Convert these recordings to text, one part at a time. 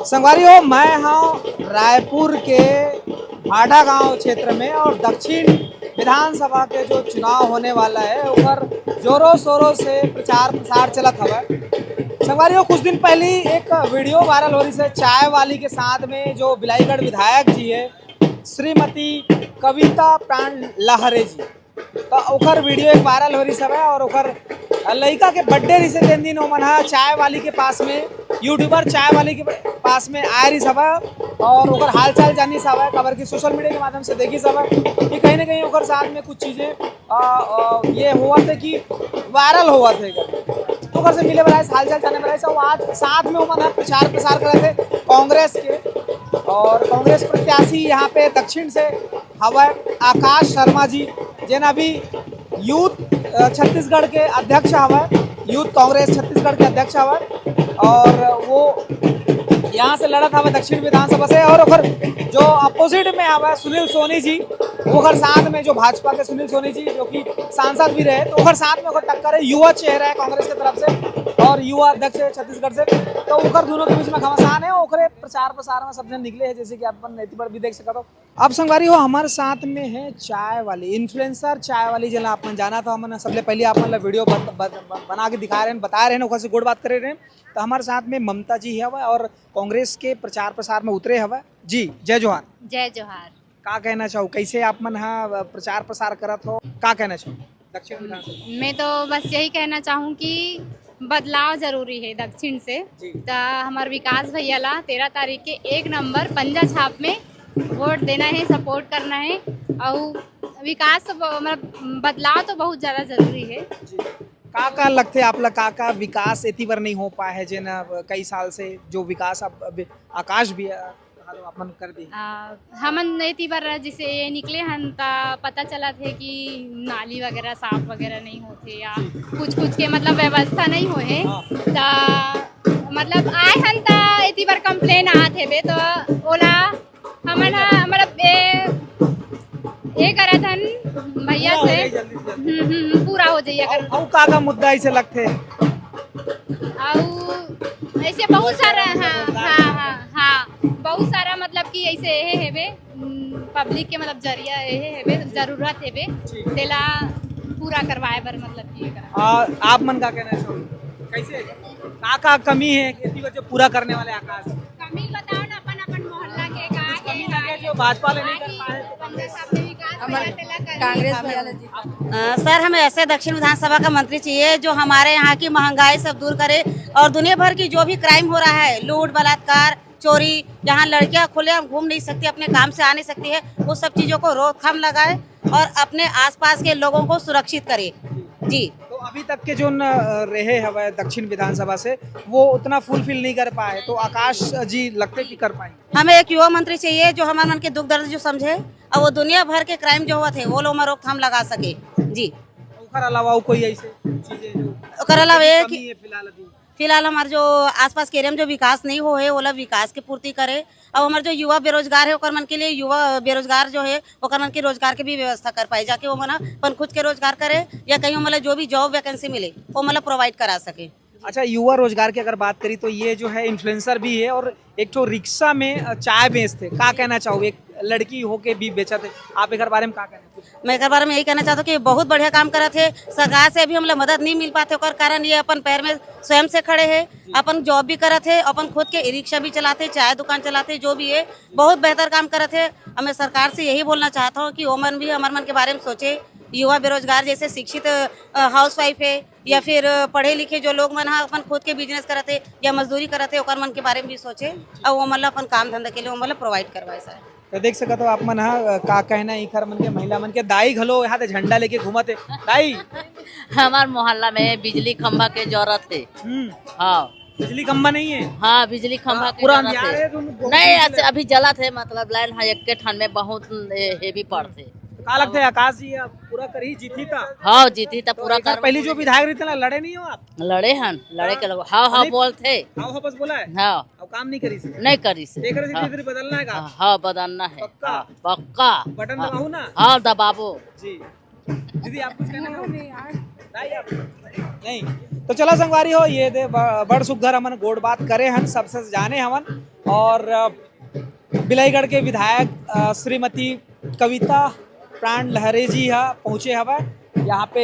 संगवारी हो, मैं हूँ रायपुर के भाटा गांव क्षेत्र में और दक्षिण विधानसभा के जो चुनाव होने वाला है उधर जोरों शोरों से प्रचार प्रसार चलत हवा। संगवारी हो, कुछ दिन पहले एक वीडियो वायरल हो रही है चाय वाली के साथ में जो बिलाईगढ़ विधायक जी है श्रीमती कविता प्राण लहरे जी, तो ओकर वीडियो एक वायरल हो रही सब है और ओकर लड़का के बर्थडे रही से तीन दिन ओमन चाय वाली के पास में यूट्यूबर चाय वाली के पास में आए रही सब और ओकर हाल चाल जानी सब है, खबर की सोशल मीडिया के माध्यम से देखी सब कि कहीं ना कहीं ओकर साथ में कुछ चीज़ें ये हुआ थे कि वायरल हुआ थे तो ओकर से मिले बनाए हाल चाल जाने बनाए सब आज साथ में ओमन प्रचार प्रसार कर रहे थे कांग्रेस के और कांग्रेस प्रत्याशी यहाँ पे दक्षिण से हवा आकाश शर्मा जी जिन अभी यूथ छत्तीसगढ़ के अध्यक्ष हवा यूथ कांग्रेस छत्तीसगढ़ के अध्यक्ष हवा और वो यहाँ से लड़ा था दक्षिण विधानसभा से और जो अपोजिट में हवा सुनील सोनी जी ओकर साथ में जो भाजपा के सुनील सोनी जी जो कि सांसद भी रहे तो ओकर साथ में ओकर टक्कर है युवा चेहरा है कांग्रेस की तरफ से और युवा अध्यक्ष है छत्तीसगढ़ से तो ओकर दोनों के बीच में घमासान है ओकरे प्रचार प्रसार में सबने निकले हैं जैसे कि अपन नीति पर भी देख सकते हो। अब संगवारी हो हमारे साथ में है चाय वाली इन्फ्लुएंसर चाय वाली जिला अपन जाना था हमने सबसे पहले अपन वीडियो बना के दिखा रहे हैं बता रहे हैं ओकर से गुड़ बात कर रहे हैं तो हमारे साथ में ममता जी है और कांग्रेस के प्रचार प्रसार में उतरे हवा जी। जय जोहार। जय जोहार। का कहना चाहो कैसे आप मन प्रचार प्रसार करत हो का कहना चाहो दक्षिण विधानसभा? मैं तो बस यही कहना चाहूँ कि बदलाव जरूरी है दक्षिण से तो हमारे विकास भैया ला 13 तारीख के 1 नंबर पंजा छाप में वोट देना है सपोर्ट करना है और विकास मतलब बदलाव तो बहुत ज़्यादा जरूरी है। का लगते आप लोग का विकास इतनी बार नहीं हो पाया है जिन कई साल से जो विकास अब आकाश भी अपन कर दी हमन इतनी बार जिसे ये निकले हन ता पता चला थे कि नाली वगैरह साफ वगैरह नहीं होते या कुछ के मतलब व्यवस्था नहीं होए ता मतलब आए हन ता इतनी बार कंप्लेन आते बे तो ओला हमन मतलब ये करत हन भैया से पूरा हो जाइए और का मुद्दा ऐसे लगते और ऐसे बहुत सारा हाँ बहुत सारा मतलब कि ऐसे है बे पब्लिक के मतलब जरिया है बे जरूरत है बे तेला पूरा करवाए बर मतलब कि आप मन का कहना है कैसे का कमी है इतनी वजह पूरा करने वाले आकाश कमी बताओ ना अपन मोहल्ला के कमी लगे जो भाजपा ले नहीं कर पाए कांग्रेस। सर हमें ऐसे दक्षिण विधानसभा का मंत्री चाहिए जो हमारे यहाँ की महंगाई सब दूर करे और दुनिया भर की जो भी क्राइम हो रहा है लूट बलात्कार चोरी जहाँ लड़कियाँ खुले घूम नहीं सकती अपने काम से आ नहीं सकती है वो सब चीज़ों को रोकथाम लगाए और अपने आसपास के लोगों को सुरक्षित करे जी। तो अभी तक के जो रहे हवा दक्षिण विधानसभा से वो उतना फुलफिल नहीं कर पाए तो आकाश जी लगते कि कर पाएंगे। हमें एक युवा मंत्री चाहिए जो हमारे मन के दुख दर्द जो समझे और वो दुनिया भर के क्राइम जो हुआ थे वो लोग में रोकथाम लगा सके जी। उसके अलावा कोई ऐसे चीजें अलावा फिलहाल फिलहाल हमारे जो आसपास के एरिया में जो विकास नहीं हो है वो लोग विकास की पूर्ति करे और हमारे जो युवा बेरोजगार है ओकर मन के लिए युवा बेरोजगार जो है ओकर मन के रोजगार के भी व्यवस्था कर पाए जाके वो मना अपन खुद के रोजगार करे या कहीं मतलब जो भी जॉब वैकेंसी मिले वो मतलब प्रोवाइड करा सके। अच्छा युवा रोजगार की अगर बात करी तो ये जो है इन्फ्लुएंसर भी है और एक तो रिक्शा में चाय बेचते का कहना चाहो एक लड़की होके भी बेचा थे आप एक बारे में का कहना? मैं एक बारे में यही कहना चाहता हूँ कि बहुत बढ़िया काम करा थे सरकार से भी हम मदद नहीं मिल पाते और कारण ये अपन पैर में स्वयं से खड़े हैं अपन जॉब भी करा थे अपन खुद के रिक्शा भी चलाते चाय दुकान चलाते जो भी है बहुत बेहतर काम करा थे। हमें सरकार से यही बोलना चाहता हूँ कि ओमन भी हमारे मन के बारे में सोचे युवा बेरोजगार जैसे शिक्षित हाउसवाइफ है या फिर पढ़े लिखे जो लोग मन अपन खुद के बिजनेस करते या मजदूरी करते ओकर मन के बारे में भी सोचे और वो मतलब अपन काम धंधा के लिए वो मतलब प्रोवाइड करवाए सर। तो देख सकते हो आप मन का कहना इखर मन के महिला मन के दाई घलो यहाँ झंडा लेके घूमते दाई हमार मोहल्ला में बिजली खंभा के जरूरत है। हाँ बिजली खंभा नहीं है। हाँ बिजली खंभा के पूरा नहीं अभी जलत है मतलब लाइन हाँ एक के ठन में बहुत हेवी पड़ते का लगता है आकाश जी पूरा करी जीती था। हाँ जीती था पूरा कर पहली जो विधायक रहते ना लड़े नहीं हो आप? लड़े हन लड़े के लोग हाँ हाँ बोलते हाँ बस बोला है हाँ अब काम नहीं करी से नहीं करी से देख रहे थे बदलना है का? हाँ बदलना है पक्का बटन दबाओ ना। हाँ दबाबो जी। दीदी आप कुछ कहना चाहोगे? नहीं तो चला संगवारी हो ये दे बड़ सुघर हमन गोड़ बात करे हन सबसे जाने हमन और बिलाईगढ़ के विधायक श्रीमती कविता प्राण लहरे जी पहुंचे हवा यहाँ पे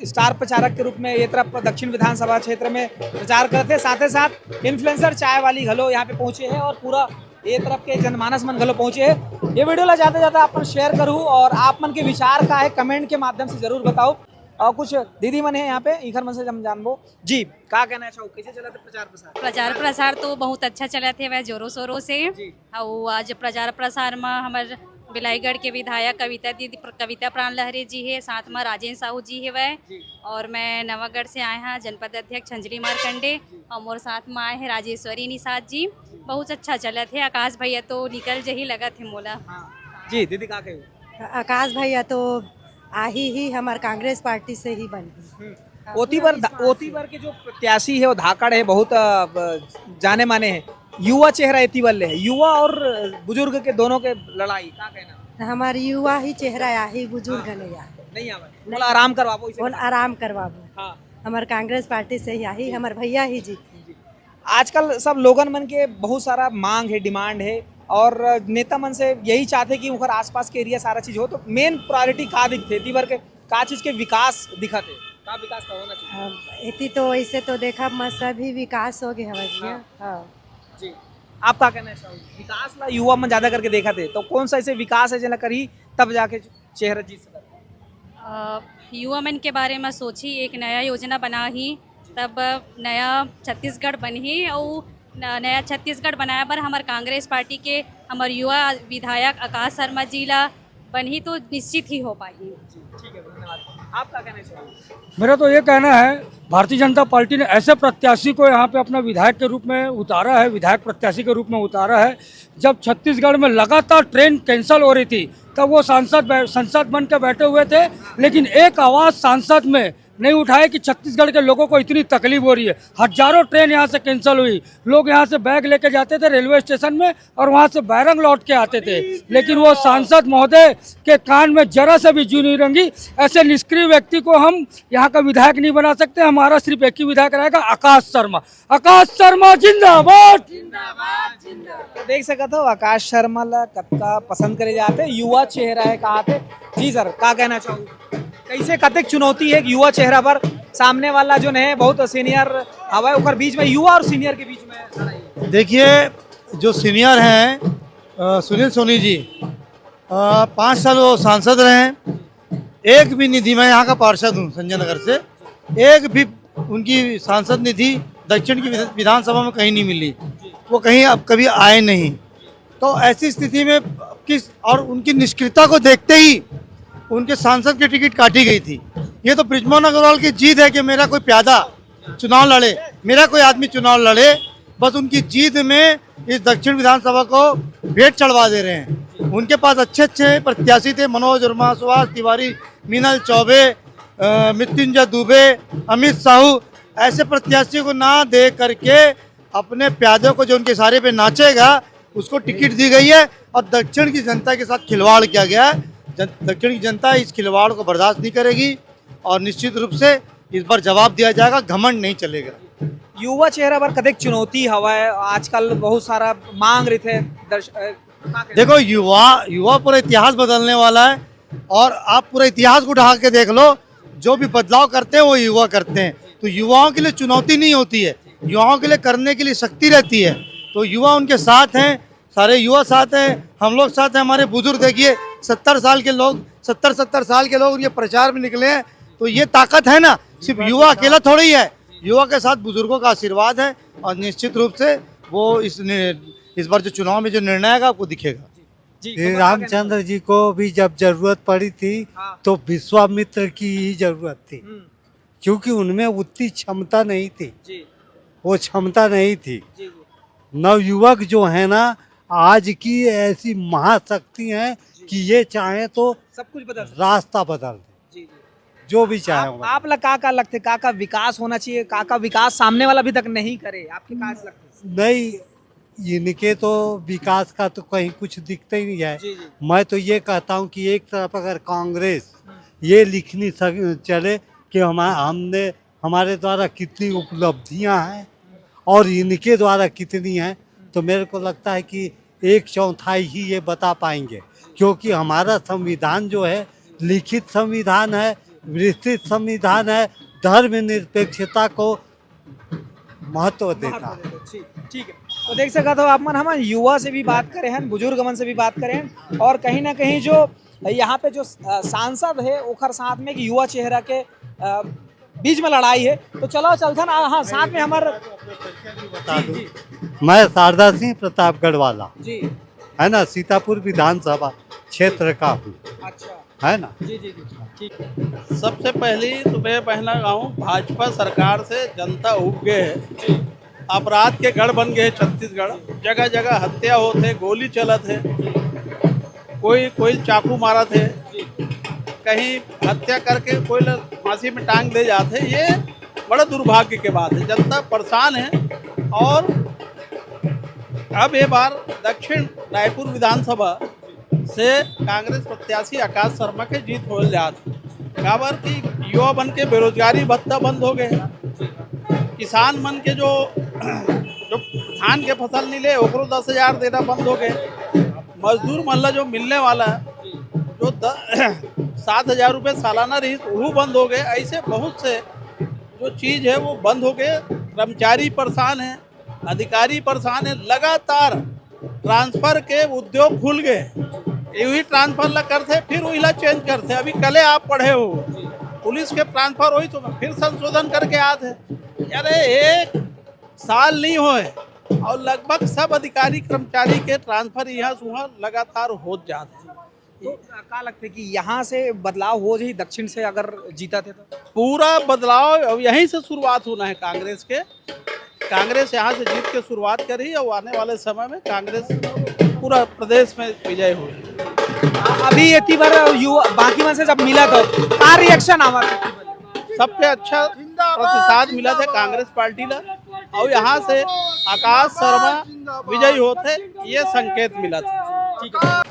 स्टार प्रचारक के रूप में ये तरफ दक्षिण विधानसभा क्षेत्र में प्रचार करते, साथ ही साथ इन्फ्लुएंसर चाय वाली घलो यहाँ पे पहुंचे हैं और पूरा ये तरफ के जनमानस मन घलो पहुंचे हैं। ये वीडियो ला जाते जाते आप मन शेयर करूँ और आप मन के विचार का है कमेंट के माध्यम से जरूर बताओ। और कुछ दीदी मन है यहाँ पे इखर मन से हम जानबो जी का कहना चाहो कैसे चला था प्रचार प्रचार तो बहुत अच्छा चला थे वह जोरों शोरों से। और आज प्रचार प्रसार में हमारे बिलाईगढ़ के विधायक कविता प्राण लहरे जी है, साथ में राजेंद्र साहू जी है वह, और मैं नवागढ़ से आए हैं जनपद अध्यक्ष अंजलि मारकंडे और मोर साथ में आए हैं राजेश्वरी निषाद जी। बहुत अच्छा चला थे। आकाश भैया तो निकल जही लगा थे मोला। जी दीदी का कहे आकाश भैया तो ही हमारे कांग्रेस पार्टी से ही बन ओतीबर के जो प्रत्याशी है वो धाकड़ है, बहुत जाने माने हैं, युवा चेहरा एतिवल है, युवा और बुजुर्ग के दोनों के लड़ाई का कहना हमारी युवा ही चेहरा ही बुजुर्ग नहीं आवे बोला आराम करवाबो इसे आराम करवाबो। हाँ हमारे कांग्रेस पार्टी से ही हमारे भैया ही जी। आजकल सब लोगन मन के बहुत सारा मांग है, डिमांड है और नेता मन से यही चाहते कि उनका आसपास के एरिया सारा चीज हो, तो मेन प्रायोरिटी का दिखते तीवर के का चीज के विकास दिखते का विकास का होना चाहिए। इतनी तो ऐसे तो देखा सभी विकास हो गए हमारे। हाँ जी आप क्या कहना चाहोगे? विकास ला युवा में ज्यादा करके देखा थे तो कौन सा ऐसे विकास है जना करी तब जाके चेहरा जीत सकता? युवा मन के बारे में सोची, एक नया योजना बना ही तब नया छत्तीसगढ़ बनी और नया छत्तीसगढ़ बनाया पर हमारे कांग्रेस पार्टी के हमारे युवा विधायक आकाश शर्मा जी ला बनी तो निश्चित ही हो पाई। ठीक है धन्यवाद। आप क्या कहना चाहोगे? मेरा तो ये कहना है भारतीय जनता पार्टी ने ऐसे प्रत्याशी को यहाँ पे अपना विधायक के रूप में उतारा है, विधायक प्रत्याशी के रूप में उतारा है। जब छत्तीसगढ़ में लगातार ट्रेन कैंसिल हो रही थी तब वो सांसद बन के बैठे हुए थे, लेकिन एक आवाज़ सांसद में नहीं उठाए कि छत्तीसगढ़ के लोगों को इतनी तकलीफ हो रही है। हजारों ट्रेन यहाँ से कैंसिल हुई, लोग यहाँ से बैग लेके जाते थे रेलवे स्टेशन में और वहाँ से बैरंग लौट के आते थे, लेकिन वो सांसद महोदय के कान में जरा से भी जू नहीं रंगी। ऐसे निष्क्रिय व्यक्ति को हम यहाँ का विधायक नहीं बना सकते। हमारा सिर्फ एक ही विधायक रहेगा, आकाश शर्मा। आकाश शर्मा जिंदाबाद। तो देख सकते हो आकाश शर्मा ला कत्का पसंद करे जाते, युवा चेहरा है कहा थे। जी सर क्या कहना चाहूँगा कैसे कतक चुनौती है युवा चेहरा पर सामने वाला जो है बहुत सीनियर हवा है बीच में युवा और सीनियर के बीच में? देखिए जो सीनियर हैं सुनील सोनी जी 5 साल वो सांसद रहे हैं, एक भी निधि, मैं यहाँ का पार्षद हूँ संजय नगर से, एक भी उनकी सांसद निधि दक्षिण की विधानसभा में कहीं नहीं मिली, वो कहीं अब कभी आए नहीं। तो ऐसी स्थिति में और उनकी निष्क्रियता को देखते ही उनके सांसद की टिकट काटी गई थी। ये तो बृजमोहन अग्रवाल की जीत है कि मेरा कोई प्यादा चुनाव लड़े, मेरा कोई आदमी चुनाव लड़े, बस उनकी जीत में इस दक्षिण विधानसभा को भेंट चढ़वा दे रहे हैं। उनके पास अच्छे अच्छे प्रत्याशी थे, मनोज वर्मा, सुभाष तिवारी, मीनल चौबे, मृत्युंजय दुबे, अमित साहू, ऐसे प्रत्याशी को ना दे करके अपने प्यादों को जो उनके इशारे पे नाचेगा उसको टिकट दी गई है और दक्षिण की जनता के साथ खिलवाड़ किया गया है। दक्षिण की जनता इस खिलवाड़ को बर्दाश्त नहीं करेगी और निश्चित रूप से इस बार जवाब दिया जाएगा, घमंड नहीं चलेगा। युवा चेहरा पर कदेक चुनौती हवा है, आजकल बहुत सारा मांग रहे थे देखो युवा पूरा इतिहास बदलने वाला है और आप पूरा इतिहास को उठा के देख लो, जो भी बदलाव करते हैं वो युवा करते हैं। तो युवाओं के लिए चुनौती नहीं होती है, युवाओं के लिए करने के लिए शक्ति रहती है। तो युवा उनके साथ हैं, सारे युवा साथ हैं, हम लोग साथ हैं। हमारे बुजुर्ग देखिए 70 साल के लोग 70 साल के लोग ये प्रचार में निकले हैं, तो ये ताकत है ना, सिर्फ युवा अकेला थोड़ी ही है, युवा के साथ बुजुर्गों का आशीर्वाद है और निश्चित रूप से वो इस बार जो चुनाव में जो निर्णय आएगा आपको दिखेगा। श्री रामचंद्र जी को भी जब जरूरत पड़ी थी तो विश्वामित्र की ही जरूरत थी, क्योंकि उनमें उतनी क्षमता नहीं थी, वो क्षमता नहीं थी। नवयुवक जो है ना आज की ऐसी महाशक्ति है कि ये चाहे तो सब कुछ बदल रास्ता बदल दे, जो भी चाहे। आप का लगते का विकास होना चाहिए, का विकास सामने वाला अभी तक नहीं करे, आपके का लगते? नहीं, इनके तो विकास का तो कहीं कुछ दिखता ही नहीं है। मैं तो ये कहता हूँ कि एक तरफ अगर कांग्रेस ये लिखनी चले कि हमने हमारे द्वारा कितनी उपलब्धियां हैं और इनके द्वारा कितनी हैं, तो मेरे को लगता है कि 1/4 ही ये बता पाएंगे, क्योंकि हमारा संविधान जो है लिखित संविधान है, विस्तृत संविधान है, धर्मनिरपेक्षता को महत्व देता है। ठीक है, तो देख सका तो आप मन हम युवा से भी बात करें हैं, बुजुर्ग मन से भी बात करें हैं, और कहीं ना कहीं जो यहाँ पे जो सांसद है ओखर साथ में एक युवा चेहरा के बीच में लड़ाई है। तो चलो चलते ना, हाँ साथ में हमारे बता दूं, मैं शारदा सिंह प्रतापगढ़ वाला जी है ना, सीतापुर विधानसभा क्षेत्र का हूँ, अच्छा है ना। जी जी जी ठीक। सबसे पहली तो मैं पहला गाँव भाजपा सरकार से जनता उब गए है, अपराध के गढ़ बन गए छत्तीसगढ़, जगह जगह हत्या होते, गोली चलत है, कोई चाकू मारा थे, कहीं हत्या करके कोई फांसी में टांग दे जाते। ये बड़ा दुर्भाग्य की बात है, जनता परेशान है। और अब ये बार दक्षिण रायपुर विधानसभा से कांग्रेस प्रत्याशी आकाश शर्मा के जीत हो जाती, काबर की युवा बन के बेरोजगारी भत्ता बंद हो गए, किसान मन के जो धान के फसल नहीं ले ओकरो 10,000 देना बंद हो गए, मजदूर मन ला जो मिलने वाला है जो 7,000 रुपये सालाना रही वो बंद हो गए। ऐसे बहुत से जो चीज़ है वो बंद हो गए, कर्मचारी परेशान है, अधिकारी परेशान है, लगातार ट्रांसफ़र के उद्योग खुल गए, यही ट्रांसफ़र ला करते फिर वही ला चेंज करते। अभी कल आप पढ़े हो पुलिस के ट्रांसफ़र हुई तो फिर संशोधन करके आते, अरे 1 साल नहीं होए और लगभग सब अधिकारी कर्मचारी के ट्रांसफ़र यहाँ से वहाँ लगातार हो जाते हैं। तो क्या लगता है कि यहाँ से बदलाव हो जाए दक्षिण से अगर जीता थे तो? पूरा बदलाव अब यहीं से शुरुआत होना है कांग्रेस के। कांग्रेस यहाँ से जीत के शुरुआत करी और आने वाले समय में कांग्रेस पूरा प्रदेश में विजय हुई। अभी इतनी बार युवा बाकी मन से जब मिला तो क्या रिएक्शन आवा? सबसे अच्छा प्रतिसाद मिला था कांग्रेस पार्टी ला, और यहाँ से आकाश शर्मा विजयी होते ये संकेत मिला था। ठीक है।